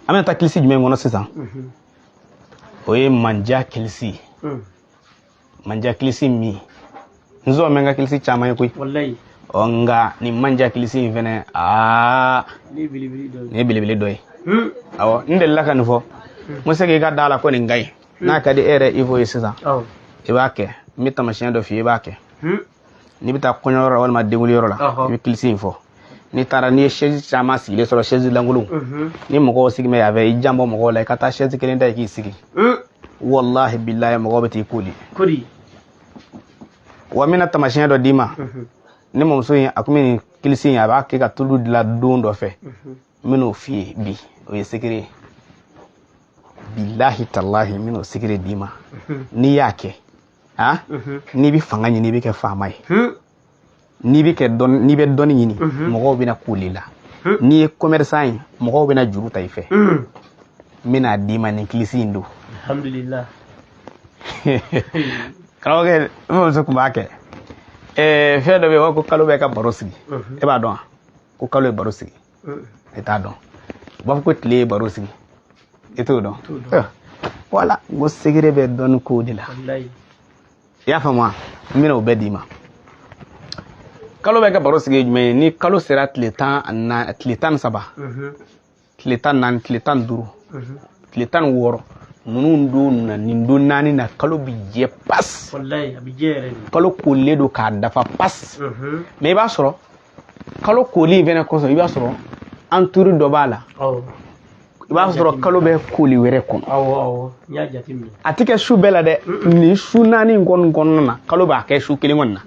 amena ta kilisi jumɛn kɔnɔ sisan o ye manja kilisi manja kilisi min nzo men ka kilisi caman ye koyi wallahi nga ni manja kilisi in fɛnɛ ni belebele dɔ ye awɔ n delila ka nin fɔ n se k'i ka da la ko nin ka ɲi n'a ka di e yɛrɛ Ivo ye sisan i b'a kɛ n bɛ tamasiyɛn dɔ f'i ye i b'a kɛ n'i bɛ taa kɔɲɔyɔrɔ la walima denwuliyɔrɔ la i bɛ kilisi in fɔ n'i taara n'i ye chaise caman sigilen sɔrɔ chaise lankolon ni mɔgɔw sigi bɛ yan fɛ i janbɔ mɔgɔw la i ka taa chaise kelen da i k'i sigi wallahi billahi mɔgɔw bɛ t'i kodi wa n bɛna tamasiyɛn dɔ d'i ma ne mamuso in a kun bɛ nin kilisi in a b'a kɛ ka tulu dilan don dɔ fɛ n bɛn'o f'i ye bi o ye secret ye billahi tallahi n bɛn'o secret d'i ma n'i y'a kɛ n'i bɛ fanga ɲini i bɛ kɛ faama ye n'i bɛ dɔnni ɲini mɔgɔw bɛna k'oli la n'i ye commerçant ye mɔgɔw bɛna juru ta i fɛ n bɛna d'i ma nin kilisi in don alhamdulillah karamɔgɔkɛ n mamuso tun b'a kɛ fɛn dɔ bɛ yen ko kalo bɛ ka baro sigi e b'a dɔn wa ko kalo ye baro sigi e t'a dɔn u b'a fɔ ko tile ye baro sigi e t'o dɔn wala n ko segere bɛ dɔnni ko de la i y'a faamu wa n bɛna o bɛɛ d'i ma kalo bɛ ka baro sigi jumɛn ye ni kalo sera tile 13 tile 14 tile 14 tile 15 tile 16 ninnu don na nin don naani na kalo bi jɛ pas wallahi a bi jɛ yɛrɛ de kalo kolen don k'a dafa pas mais i b'a sɔrɔ kalo koli in fɛnɛ kɔsɔn i b'a sɔrɔ entouré dɔ b'a la i b'a sɔrɔ kalo bɛ koli wɛrɛ kɔnɔ awɔ n y'a jateminɛ a tɛ kɛ su bɛɛ la dɛ nin su naani in kɔnɔna na kalo b'a kɛ su kelen kɔni na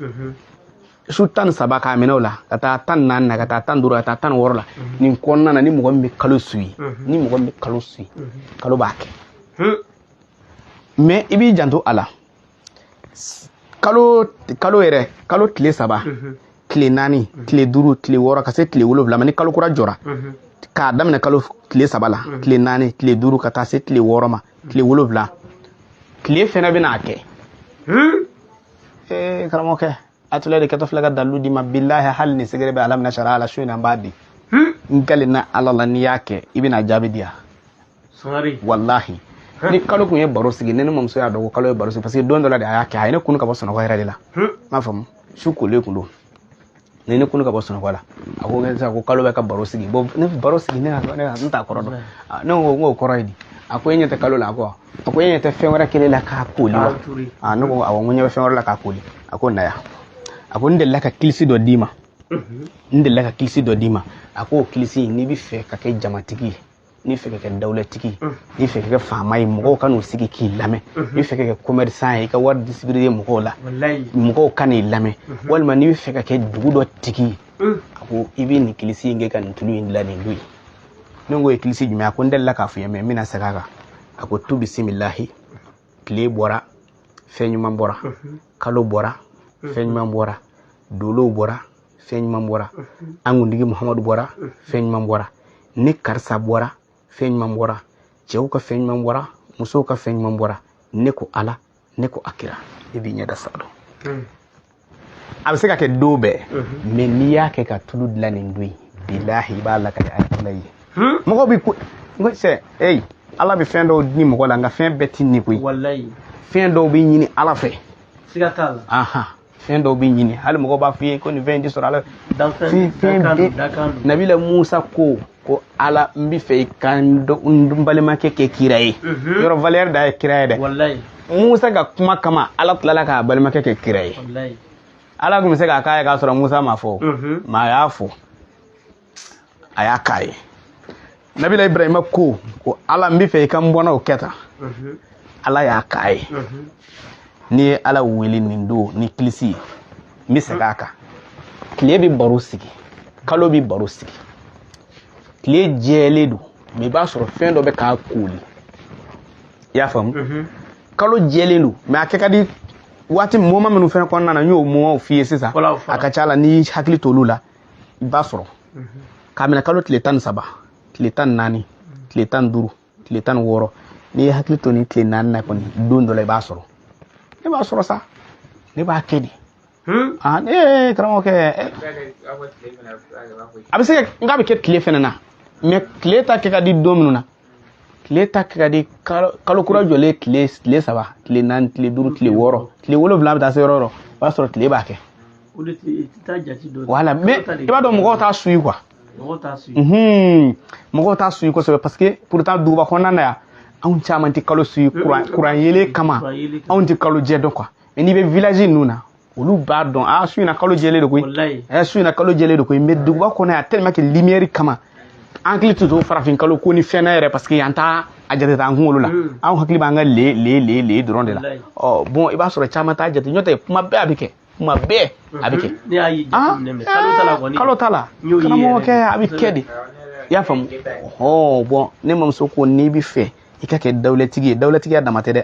su 13 k'a minɛ o la ka taa 14 na ka taa 15 ka taa 16 la nin kɔnɔna na ni mɔgɔ min bɛ kalo suit ni mɔgɔ min bɛ kalo suit kalo b'a kɛ mais i b'i janto a la kalo yɛrɛ kalo tile 3 tile 4 tile 5 tile 6 ka se tile 7 ma ni kalo kura jɔra k'a daminɛ kalo tile 3 la tile 4 tile 5 ka taa se tile 6 ma tile 7 tile fɛnɛ bɛna kɛ karamɔgɔkɛ a tula de kɛtɔ filɛ ka dalilu d'i ma billahi hali ni sɛgɛrɛ bɛ ala minɛ sariya la su in na n b'a di n kɛlen na ala la n'i y'a kɛ i bɛna jaabi di yan wallahi ni kalo kun ye baro sigi ne mamuso y'a dɔn ko kalo ye baro sigi parce que don dɔ la de a y'a kɛ a ye ne kunu ka bɔ sunɔgɔ yɛrɛ de la m'a faamu su kolen kun don ne kunu ka bɔ sunɔgɔ la a ko sisan ko kalo bɛ ka baro sigi bon ne baro sigi ne t'a kɔrɔ dɔn ne ko n k'o kɔrɔ ye di a ko e ɲɛ tɛ kalo la a ko e ɲɛ tɛ fɛn wɛrɛ kelen la k'a koli wa ne ko awɔ n ko ɲɛ bɛ fɛn wɛrɛ la k'a koli a ko na yan a ko n delila ka kilisi dɔ d'i ma a ko o kilisi n'i bɛ fɛ ka kɛ jamatigi ye n'i fɛ ka kɛ dawulatigi n'i fɛ ka kɛ faama ye mɔgɔw ka n'u sigi k'i lamɛn n'i fɛ ka kɛ commerçant ye i ka wari distribuer mɔgɔw la mɔgɔw ka n'i lamɛn walima n'i bɛ fɛ ka kɛ dugu dɔ tigi ye a ko i bɛ nin kilisi in kɛ ka nin tulu in dilan nin don ye ne ko ye kilisi jumɛn a ko n delila k'a fɔ i ye mais n bɛna segin a kan a ko tu bisimilahi tile bɔra fɛn ɲuman bɔra kalo bɔra fɛn ɲuman bɔra dolow bɔra fɛn ɲuman bɔra an kuntigi Muhamadu bɔra fɛn ɲuman bɔra ni karisa bɔra fɛn ɲuman bɔra cɛw ka fɛn ɲuman bɔra musow ka fɛn ɲuman bɔra ne ko ala ne ko akira e b'i ɲɛda sa dɔn a bɛ se ka kɛ don bɛɛ mais n'i y'a kɛ ka tulu dilan nin don bilahi i b'a lakale ayatollah ye mɔgɔw bɛ ko ala bɛ fɛn dɔw di mɔgɔ la nka fɛn bɛɛ tɛ nin koyi fɛn dɔw bɛ ɲini ala fɛ siga t'a la fɛn dɔw bɛ ɲini hali mɔgɔ b'a f'i ye ko nin fɛn in tɛ sɔrɔ ala nabila musa ko ala n bɛ fɛ i ka n balimakɛ kɛ kira ye yɔrɔ valeur da ye kira ye dɛ musa ka kuma kama ala tilala k'a balimakɛ kɛ kira ye ala tun bɛ se k'a k'a ye k'a sɔrɔ musa ma fɔ mais a y'a fɔ a y'a k'a ye nabila ibrahima ko ala n bɛ fɛ i ka n bɔnnaw kɛ tan ala y'a k'a ye n'i ye ala wele nin don ni kilisi ye n bɛ segin a kan tile bɛ baro sigi kalo bɛ baro sigi tile jɛlen don mais i b'a sɔrɔ fɛn dɔ bɛ k'a koli i y'a faamu kalo jɛlen don mais a kɛ ka di waati moment minnu fɛnɛ kɔnɔna na n y'o moment f'i ye sisan a ka ca la n'i hakili t'olu la i b'a sɔrɔ k'a minɛ kalo tile 13 tile 14 tile 15 tile 16 n'i ye hakili to nin tile 4 na kɔni don dɔ la i b'a sɔrɔ ne b'a sɔrɔ sa ne b'a kɛ de karamɔgɔkɛ a bɛ se ka n k'a bɛ kɛ tile fɛnɛ na mais tile ta kɛ ka di don minnu na tile ta kɛ ka di kalo kura jɔlen tile 3 tile 4 tile 5 tile 6 tile 7 bɛ taa se yɔrɔ yɔrɔ o b'a sɔrɔ tile b'a kɛ voilà mais i b'a dɔn mɔgɔw t'a suit quoi mɔgɔw t'a suit kosɛbɛ parce que pourtant duguba kɔnɔna na yan anw caman tɛ kalo suit kuran yelen kama anw tɛ kalo jɛ dɔn quoi mais n'i bɛ village ninnu na olu b'a dɔn su in na kalo jɛlen de koyi su in na kalo jɛlen de koyi mais duguba kɔnɔ yan tellement que lumière kama an hakili tɛ to farafin kalo ko ni fɛn na yɛrɛ parce que yan t'a a jate t'an kunkolo la anw hakili b'an ka le dɔrɔn de la bon i b'a sɔrɔ caman t'a jate n'o tɛ kuma bɛɛ a bɛ kɛ kuma bɛɛ a bɛ kɛ kalo t'a la karamɔgɔkɛ a bɛ kɛ de i y'a faamu bon ne mamuso ko n'i bɛ fɛ i ka kɛ dawulatigi ye dawulatigiya dama tɛ dɛ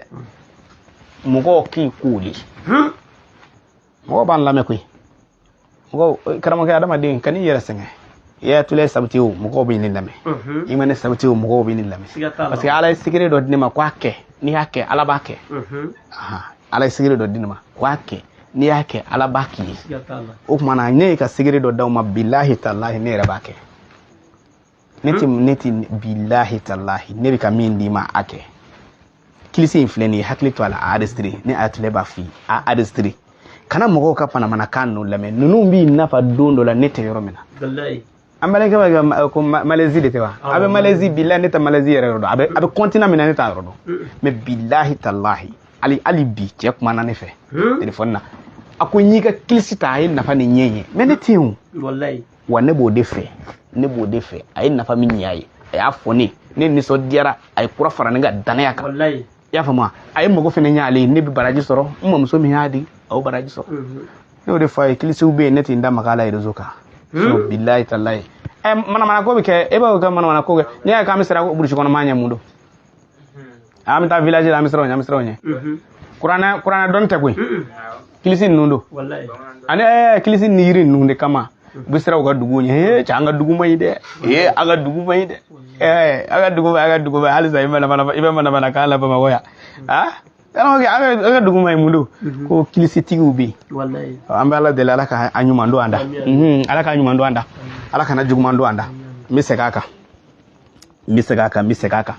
mɔgɔw k'i k'oli mɔgɔw b'an lamɛn koyi mɔgɔw karamɔgɔkɛ adamaden ka n'i yɛrɛ sɛgɛn i y'a tula sabati o mɔgɔw bɛ ne lamɛn i ma ne sabati o mɔgɔw bɛ ne lamɛn parce que ala ye sigiri dɔ di ne ma k'a kɛ n'i y'a kɛ ala b'a kɛ ala ye sigiri dɔ di ne ma k'a kɛ n'i y'a kɛ ala b'a k'i ye o tuma na ne ye ka sigiri dɔ d'aw ma bilahi talahi ne yɛrɛ b'a kɛ ne tɛ bilahi talahi ne bɛ ka min d'i ma a kɛ kilisi in filɛ nin ye hakili to a la a arrêté ne a tile b'a f'i ye a arrêté kana mɔgɔw ka panamanakan ninnu lamɛn ninnu b'i nafa don dɔ la ne tɛ yɔrɔ min na an bɛ ko Malaisie de tɛ wa a bɛ Malaisie bilahi ne tɛ Malaisie yɛrɛ yɔrɔ dɔn a bɛ continent min na ne t'a yɔrɔ dɔn mais bilahi talahi hali bi cɛ kumana ne fɛ téléphone na a ko n y'i ka kilisi ta a ye nafa ni ɲɛ ye mais ne tɛ yen o wa ne b'o de fɛ a ye nafa min ɲɛ a ye a y'a fɔ ne nisɔndiyara a ye kura fara ne ka danaya kan i y'a faamu a ye mago fana ɲɛ ale ye ne bɛ baraji sɔrɔ n mamuso min y'a di a y'o baraji sɔrɔ ne y'o de fɔ a ye kilisiw bɛ yen ne tɛ n da maga a la réseau kan bilahi talahi manamana ko bɛ kɛ e b'o kɛ manamana ko kɛ n'i y'a ye k'an bɛ siran burusi kɔnɔ maa ɲɛ mun don an bɛ taa village la an bɛ siran o ɲɛ kuranɛ dɔnni tɛ koyi kilisi ninnu don ani kilisi ni yiri ninnu de kama u bɛ siran u ka dugu ɲɛ cɛ an ka dugu man ɲi dɛ an ka dugu man ɲi dɛ an ka dugu man ɲi halisa i bɛ manamana k'an la Bamakɔ yan an ka dugu man ɲi mun don ko kilisitigiw bɛ yen an bɛ Ala deli Ala ka ɲuman don an da Ala ka ɲuman don an da Ala kana juguman don an da n bɛ segin a kan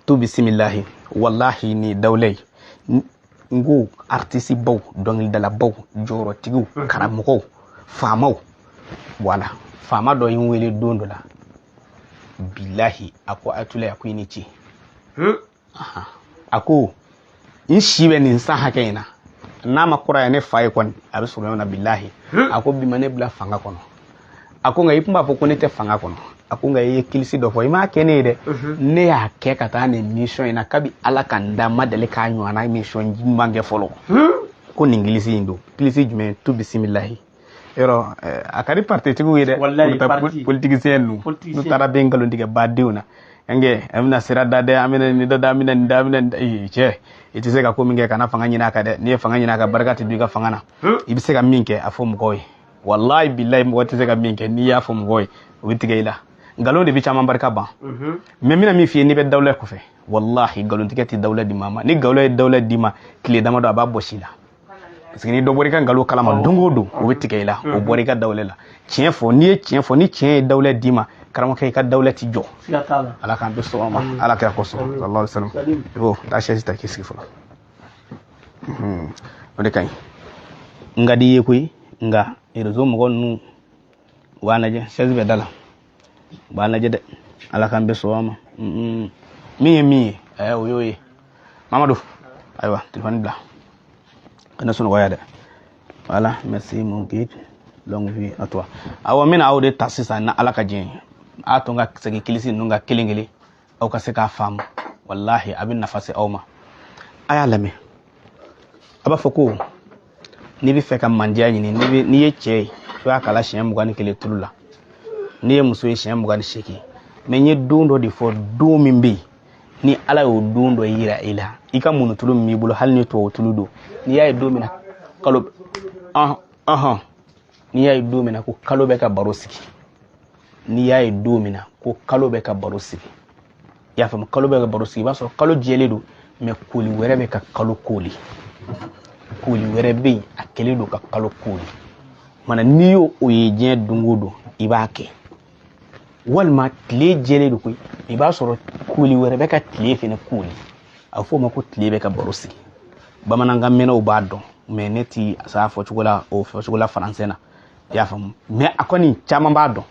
tu bisimilahi wallahi ni dawlɛ n ko artiste baw dɔnkilidala baw jɔyɔrɔtigiw karamɔgɔw faamaw voilà faama dɔ ye n wele don dɔ la bilahi a ko Atulaye a ko i ni ce a ko n si bɛ nin san hakɛ in na n'a ma kɔrɔ ye ne fa ye kɔni a bɛ sɔrɔ ɲɔgɔn na bilahi a ko bi ma ne bila fanga kɔnɔ a ko nka i tun b'a fɔ ko ne tɛ fanga kɔnɔ a ko nka i ye kilisi dɔ fɔ i m'a kɛ ne ye dɛ ne y'a kɛ ka taa nin mission in na kabi Ala ka n da ma deli k'a ɲɔgɔnna mission ɲuman kɛ fɔlɔ ko nin kilisi in don kilisi jumɛn tu bisimilahi yɔrɔ a ka di partitigiw ye dɛ politisiyɛn ninnu n'u taara bɛ nkalon tigɛ badenw na nge an bɛna sira da dɛ an bɛna nin da an bɛna nin cɛ i tɛ se ka ko min kɛ kana fanga ɲini a kan dɛ n'i ye fanga ɲini a kan barika tɛ don i ka fanga na i bɛ se ka min kɛ a fɔ mɔgɔw ye wallahi billahi mɔgɔ tɛ se ka min kɛ n'i y'a fɔ mɔgɔw ye o bɛ tigɛ i la nkalon de bɛ caman barika ban mais n bɛna min f'i ye n'i bɛ dawula kɔfɛ wallahi nkalontigɛ tɛ dawula di maa ma ni dawula ye dawula d'i ma tile damadɔ a b'a bɔ si la parce que ni dɔ bɔra i ka nkalon kalama don o don o bɛ tigɛ i la o bɔra i ka dawula la tiɲɛ fɔ n'i ye tiɲɛ fɔ ni tiɲɛ ye dawula d'i ma karamɔgɔkɛ i ka dawula ti jɔ Ala k'an bɛ sɔn ma Ala kira kosɔn sallallahu alaihi wasallam taa chaise ta k'i sigi fɔlɔ o de ka ɲi n ka di i ye koyi nka réseau mɔgɔ ninnu u b'a lajɛ chaise bɛ da la u b'a lajɛ dɛ Ala k'an bɛ sɔn ma min ye min ye o y'o ye Mamadu ayiwa téléphone bila kana sunɔgɔya dɛ voilà merci mon guide longue vie à toi awɔ n bɛna aw de ta sisan na Ala ka diɲɛ ye a to n ka segin kilisi ninnu ka kelen kelen aw ka se k'a faamu wallahi a bɛ nafa se aw ma a y'a lamɛn a b'a fɔ ko n'i bɛ fɛ ka mandiya ɲini n'i ye cɛ ye i b'a kala siɲɛ 21 tulu la n'i ye muso ye siɲɛ 28 mais n ye don dɔ de fɔ don min bɛ yen ni Ala y'o don dɔ yira i la i ka munu tulu min b'i bolo hali ni tubabu tulu don n'i y'a ye don min na kalo n'i y'a ye don min na ko kalo bɛ ka baro sigi n'i y'a ye don min na ko kalo bɛ ka baro sigi i y'a faamu kalo bɛ ka baro sigi i b'a sɔrɔ kalo jɛlen don mais koli wɛrɛ bɛ ka kalo koli koli wɛrɛ bɛ yen a kɛlen don ka kalo koli mana n'i y'o ye diɲɛ don o don i b'a kɛ walima tile jɛlen don koyi i b'a sɔrɔ kuli wɛrɛ bɛ ka tile fɛnɛ kuli a fɔ ma ko tile bɛ ka baro sigi bamanankan mɛnɛw b'a dɔn mais ne ti sa fɔ cogo la o fɔ cogo la français na y'a faamu mais a kɔni caman b'a dɔn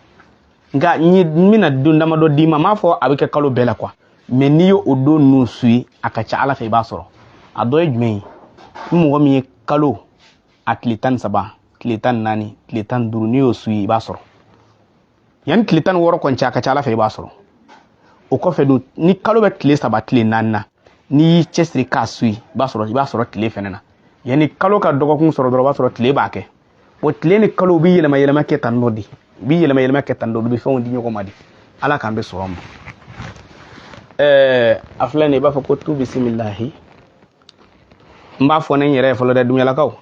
nka mina don damadɔ d'i ma m'a fɔ a bɛ kɛ kalo bɛɛ la quoi mais n'i y'o don ninnu suit a ka ca ala fɛ i b'a sɔrɔ a dɔ ye jumɛn ye ni mɔgɔ min ye kalo a tile 13 tile 14 tile 15 n'i y'o suit i b'a sɔrɔ yanni tile 16 kɔni cɛ a ka ca ala fɛ i b'a sɔrɔ o kɔfɛ dun ni kalo bɛ tile 3 tile 4 na n'i y'i cɛsiri k'a suit i b'a sɔrɔ tile fɛnɛ na yanni kalo ka dɔgɔkun sɔrɔ dɔrɔn i b'a sɔrɔ tile b'a kɛ o tile ni kalo bi yɛlɛma kɛ tan dɔ di bi yɛlɛma kɛ tan dɔ bi fɛnw di ɲɔgɔn ma di ala k'an bɛ sɔrɔ ma a filɛ nin i b'a fɔ ko tu bisimilahi n b'a fɔ ne yɛrɛ ye fɔlɔ dɛ dumuyalakaw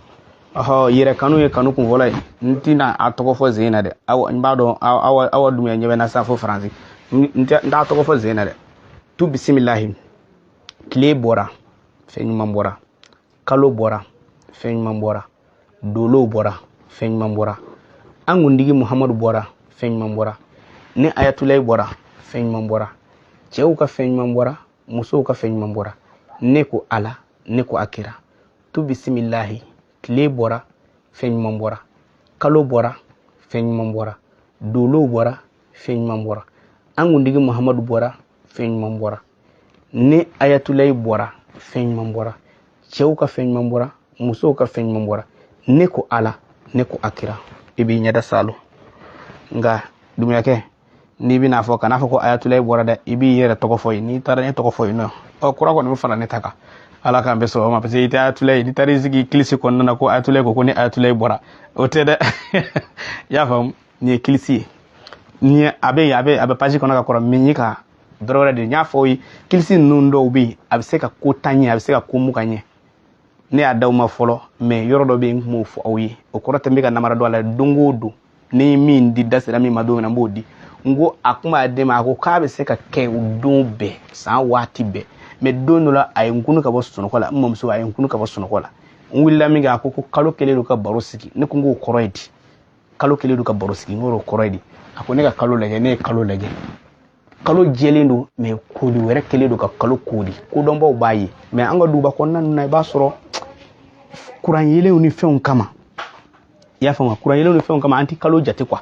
yɛrɛ kanu ye kanu kun fɔlɔ ye n tɛna a tɔgɔ fɔ zen na dɛ n b'a dɔn aw dumuya ɲɛ bɛ na sa fɔ faransi n t'a tɔgɔ fɔ zen na dɛ tu bisimilahi tile bɔra fɛn ɲuman bɔra kalo bɔra fɛn ɲuman bɔra dolo bɔra fɛn ɲuman bɔra an kuntigi muhamadu bɔra fɛn ɲuman bɔra ni ayatulayi bɔra fɛn ɲuman bɔra cɛw ka fɛn ɲuman bɔra musow ka fɛn ɲuman bɔra ne ko ala ne ko akira tu bisimilahi tile bɔra fɛn ɲuman bɔra kalo bɔra fɛn ɲuman bɔra dolo bɔra fɛn ɲuman bɔra an kuntigi muhamadu bɔra fɛn ɲuman bɔra ni ayatulayi bɔra fɛn ɲuman bɔra cɛw ka fɛn ɲuman bɔra musow ka fɛn ɲuman bɔra ne ko ala ne ko akira i b'i ɲɛda salo nka dumuyakɛ n'i bɛna fɔ kana fɔ ko ayatulayi bɔra dɛ i b'i yɛrɛ tɔgɔ fɔ yen n'i taara ne tɔgɔ fɔ yen nɔ kura kɔni bɛ fara ne ta kan ala k'an bɛ sɔrɔ o ma parce que i tɛ ayatulayi n'i taara i sigi kilisi kɔnɔna na ko ayatulayi ko ni ayatulayi bɔra o tɛ dɛ i y'a faamu nin ye kilisi ye ni a bɛ page kɔnɔ ka kɔrɔ min ye ka dɔrɔ wɛrɛ de n y'a fɔ ye kilisi ninnu dɔw bɛ yen a bɛ se ka ko tan ɲɛ a bɛ se ka ko mu ka ɲɛ ne y'a d'aw ma fɔlɔ mais yɔrɔ dɔ bɛ yen n tun b'o fɔ aw ye o kɔrɔ tɛ n bɛ ka namara don a la don o don ni min di da sera min ma don min na n b'o di n ko a kun b'a den ma a ko k'a bɛ se ka kɛ o don bɛɛ san waati bɛɛ mais don dɔ la a ye n kunu ka bɔ sunɔgɔ la n mamuso a ye n kunu ka bɔ sunɔgɔ la n wulila min kɛ a ko kalo kelen don ka baro sigi ne ko n k'o kɔrɔ ye di kalo kelen don ka baro sigi n k'o kɔrɔ ye di a ko ne ka kalo lajɛ ne ye kalo lajɛ kalo jɛlen don mais koli wɛrɛ kelen don ka kalo koli kodɔnbaw b'a ye mais an ka duguba kɔnɔna ninnu na i b'a sɔrɔ kuran yelenw ni fɛnw kama i y'a faamu kuran yelenw ni fɛnw kama an tɛ kalo jate quoi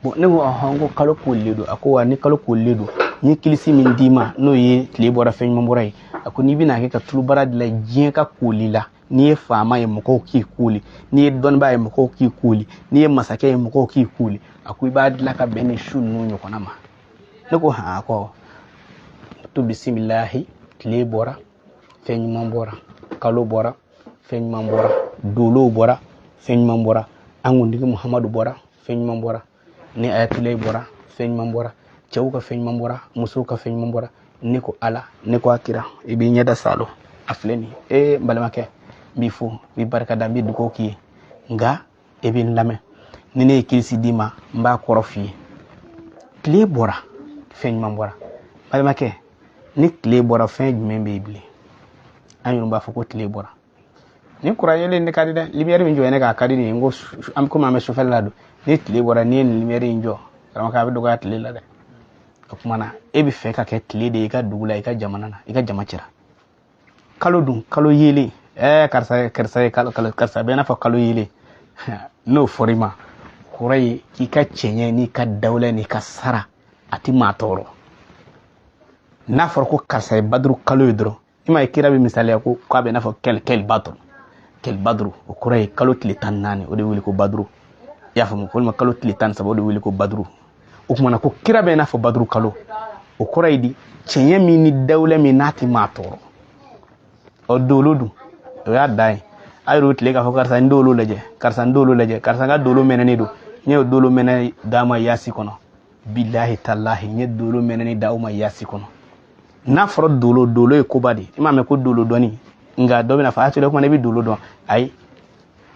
bon ne ko n ko kalo kolilen don a ko wa ni kalo kolilen don n ye kilisi min d'i ma n'o ye tile bɔra fɛn ɲuman bɔra ye a ko n'i bɛna kɛ ka tulubara dilan diɲɛ ka koli la n'i ye faama ye mɔgɔw k'i koli n'i ye dɔnnibaa ye mɔgɔw k'i koli n'i ye masakɛ ye mɔgɔw k'i koli a ko i b'a dilan ka bɛn ni su ninnu ɲɔgɔnna ma ne ko a ko tu bisimilahi tile bɔra fɛn ɲuman bɔra kalo bɔra fɛn ɲuman bɔra dolow bɔra fɛn ɲuman bɔra an kuntigi muhamadu bɔra fɛn ɲuman bɔra ni ayatulayi bɔra fɛn ɲuman bɔra cɛw ka fɛn ɲuman bɔra musow ka fɛn ɲuman bɔra ne ko ala ne ko akira i b'i ɲɛda salo a filɛ nin ye n balimakɛ n b'i fo n b'i barika da n b'i dugawu k'i ye nka i b'i n lamɛn ni ne ye kilisi d'i ma n b'a kɔrɔ f'i ye tile bɔra fɛn ɲuman bɔra balimakɛ ni tile bɔra fɛn jumɛn bɛ yen bilen an yɛrɛ b'a fɔ ko tile bɔra ni kuran yelen ne ka di dɛ lumière min jɔ ne k'a ka di nin ko an komi an bɛ sufɛla la don ni tile bɔra ni ye nin lumière in jɔ karamɔgɔ a bɛ dɔgɔya tile la dɛ o kuma na e bɛ fɛ ka kɛ tile de ye i ka dugu la i ka jamana na i ka jama cɛra kalo dun kalo yelen karisa bɛ n'a fɔ kalo yelen n'o fɔra i ma kɔrɔ ye k'i ka cɛɲɛ n'i ka dawula n'i ka sara a tɛ maa tɔɔrɔ n'a fɔra ko karisa ye baduru kalo ye dɔrɔn i ma ye kira bɛ misaliya ko k'a bɛ n'a fɔ kɛl baduru o kɔrɔ ye kalo tile 14 o de wele ko baduru i y'a faamu walima kalo tile 13 o de wele ko baduru o kumana ko kira bɛ n'a fɔ baduru kalo o kɔrɔ ye di cɛɲɛ min ni dawula min n'a tɛ maa tɔɔrɔ o dolo dun o y'a dan ye a yɛrɛ o tile k'a fɔ karisa n dolo lajɛ karisa n dolo lajɛ karisa n ka dolo mɛnɛnen don n ye dolo mɛnɛ d'a ma yaasi kɔnɔ bilahi talahi n ye dolo mɛnɛni d'a ma yaasi kɔnɔ n'a fɔra dolo ye koba de i m'a mɛn ko dolo dɔnni nka dɔ bɛna fɔ a tole kuma i bɛ dolo dɔn ayi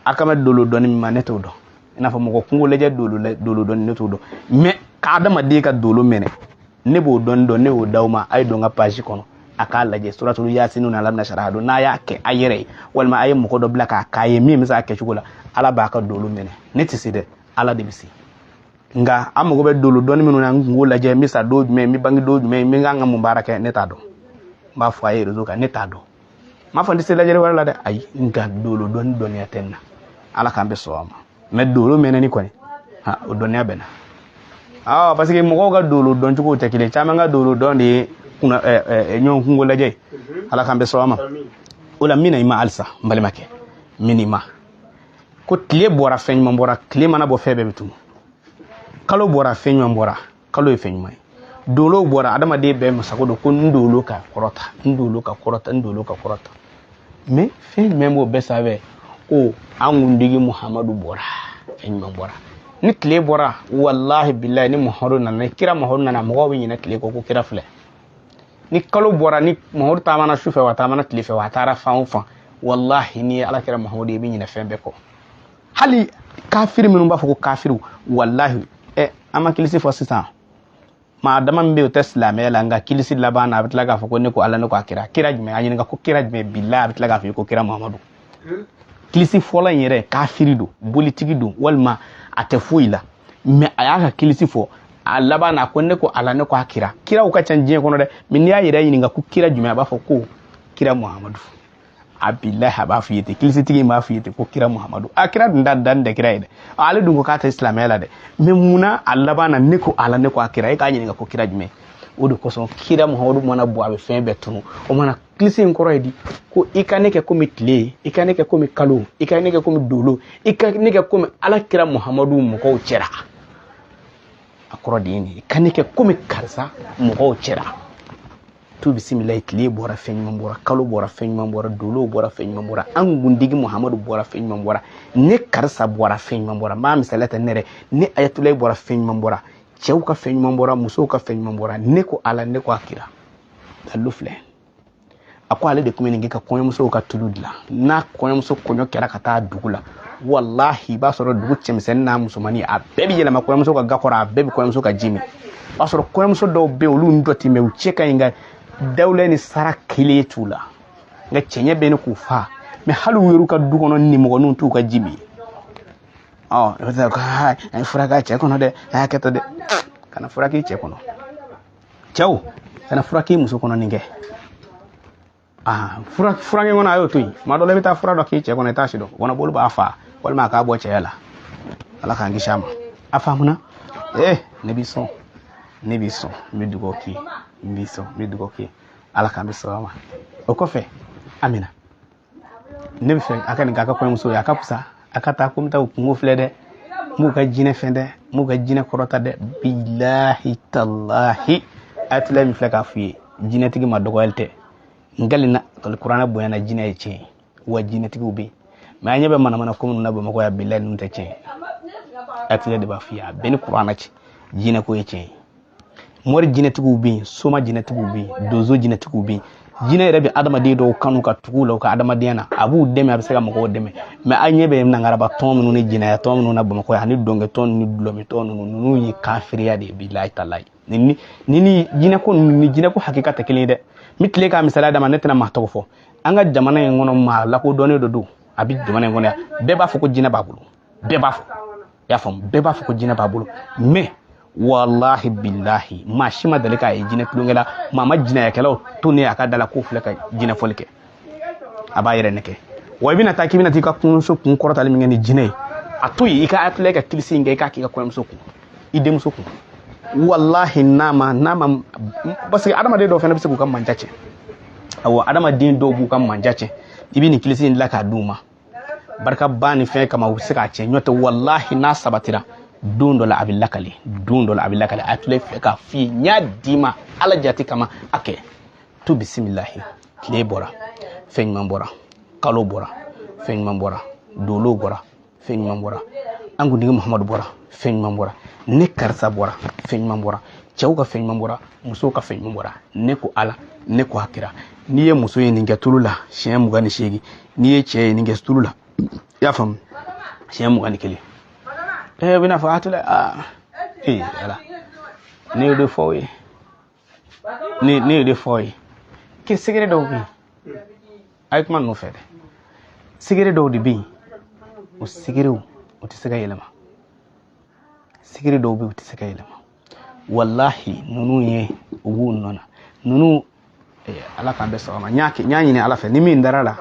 a ka mɛn dolo dɔnni min ma ne t'o dɔn i n'a fɔ mɔgɔ kungo lajɛ dolo dɔnni ne t'o dɔn mais k'adamaden ka dolo mɛnɛ ne b'o dɔn ne y'o d'aw ma a ye don n ka page kɔnɔ a k'a lajɛ suratul yasin na lamina sharha don n'a y'a kɛ a yɛrɛ ye walima a ye mɔgɔ dɔ bila k'a ye min bɛ se a kɛcogo la ala b'a ka dolo mɛnɛ ne tɛ se dɛ ala de bɛ se nga amago be dolo doni minu na ngola je mi sa do me mi bangi do me mi nga ngam baraka ne ta do ba fo ay rezo ka ne ta do ma fa ndise la jere wala de ay nga dolo doni atenna ala kambe so ama me dolo menani ko ni ha o doni abena parce que mo ga dolo don ko te kile chama nga dolo don de kuna nyon ngola je ala kambe so ama wala mina ima alsa mbale make minima ko tile bora feñ mo bora tile mana bo febe bitum kalo bora feñ mo bora kalo e feñ mai dolo bora adama de be masako do ko ndolo ka korota me feñ membo be save o angundigi muhammadu bora feñ mo bora ni tile bora wallahi billahi ni muhammadu na kira muhammadu na mo wi ni tile ko kira fle ni kalo bora ni muhammadu tamana shufe wa tamana tile fe wa tara fa wallahi ni ala kira muhammadu bi ni na fembe ko hali kafiri minun ba fo ko kafiru wallahi ama kilisi fo sisan ma dama mbe o teslam ya langa kilisi labana bitla ga fo ko ne ko ala ne ko akira kira jme anyi nga ko kira jme billah bitla ga fo ko kira muhammadu kilisi fo la yere kafiri do politiki do walma atefuila me ayaka kilisi fo alabana ko ne ko ala ne ko akira kira o ka canje ko no de min ya yere yin nga ko kira jme ba fo ko kira muhammadu abillahi aba fiyete kilisi tigi ma fiyete ko kira muhammadu akira dan de kira ide ala dungo ka ta islam yala de memuna alla bana ne ko ala ne ko akira e ka nyini ko kira jume odo ko son kira muhammadu mona bo abe fen betunu o mana kilisi nkoro idi ko ikaneke ko mitle ikaneke ko mi kalo ikaneke ko mi dolo ikaneke ko mi ala kira muhammadu mo ko cera akoro dini ikaneke ko mi karsa mo ko cera tu bismillah tile bora feñ mambora kalo bora feñ mambora dolo bora feñ mambora angundigi muhammadu bora feñ mambora ne karsa bora feñ mambora ma misalata nere ne ayatullah bora feñ mambora cew ka feñ mambora muso ka feñ mambora ne ko ala ne ko akira dalufle akwa ale de kumeni ngi ka konya muso ka tuludla na konya muso konyo kera kata dugula wallahi ba soro dugu chemsen na musumani a bebi yela ma konya muso ka gakora bebi konya muso ka jimi ba soro konya muso do be olu ndoti me ucheka inga dawle ni sara kile tula nga chenye bene ku fa me halu weru ka dugono ni mo non tu ka jimi da ka ay furaga che kono de ha keto de kana furaki che kono ciao kana furaki muso kono ninge furaki ngona ayo tuy ma do lebita furado ki che kono tashi do wona bolu ba fa wal ma ka bo che yala ala ka ngi shama afa muna nebiso midugo ki midugo ki ala ka biso ma okofe amina nebiso akani ga ka ko muso ya kapusa akata kumta ku flede mu ka jine fende mu ka jine korota de billahi tallahi atla mi fleka fi jine tigi ma dogolte ngalina to qur'ana boyana jine ce wa jine tigi ubi ma nyabe mana ko mun na ba mako ya billahi nun te ce atla de ba fiya ben qur'ana ce jine ko ce mor jine tigi ubi soma jine tigi ubi dozo jine tigi ubi jine rabi adama de do kanu ka tugulo ka adama dena abu deme absega mako deme me anyebe na ngaraba ton nu ni jine ya ton nu na bamako ya ni donge ton ni dulomi ton nu yi kafiriya de billahi taala nini jine ko hakikata kile de mitle ka misala da manetna mahto fo anga jamana ngono ma la ko doni do abi jamana ngono ya be ba fo ko jine babulu be ba fo ya fam be ba fo ko jine babulu me wallahi billahi ma shima dalika e jine tulungela mama jine ya kala tuni akadala ko fulaka jine folke abayere neke wabina takibina tika kunso kun korota le ngeni jine atoyi ika atuleka kilisi nge ka kika ko msoku ide msoku wallahi nama basi adama de do fena bisu kan manjace awa adama din do bu kan manjace ibini kilisi ndila ka duma barka bani fe kama usika ce nyota wallahi na sabatira dundo la abilakali atule ka fi nya dima ala jati kama ake tu bismillah kile bora feñ mambora kalo bora feñ mambora dolo bora feñ mambora angu dinga muhammad bora feñ mambora ne karsa bora feñ mambora chauka feñ mambora muso ka feñ mambora ne ko ala ne ko hakira niye muso ye ninga tulula shen mugani shegi niye che ninga tulula ya fam shen mugani kele bina fa atula ala ne de foy ne de foy ke sigere do bi ay ko man no fede sigere do di bi o sigere o ti siga yelema sigiri dɔw bɛ u tɛ se ka yɛlɛma wallahi ninnu ye u b'u nɔ na ninnu ala k'an bɛ sɔgɔma n y'a ɲini ala fɛ ni min dara la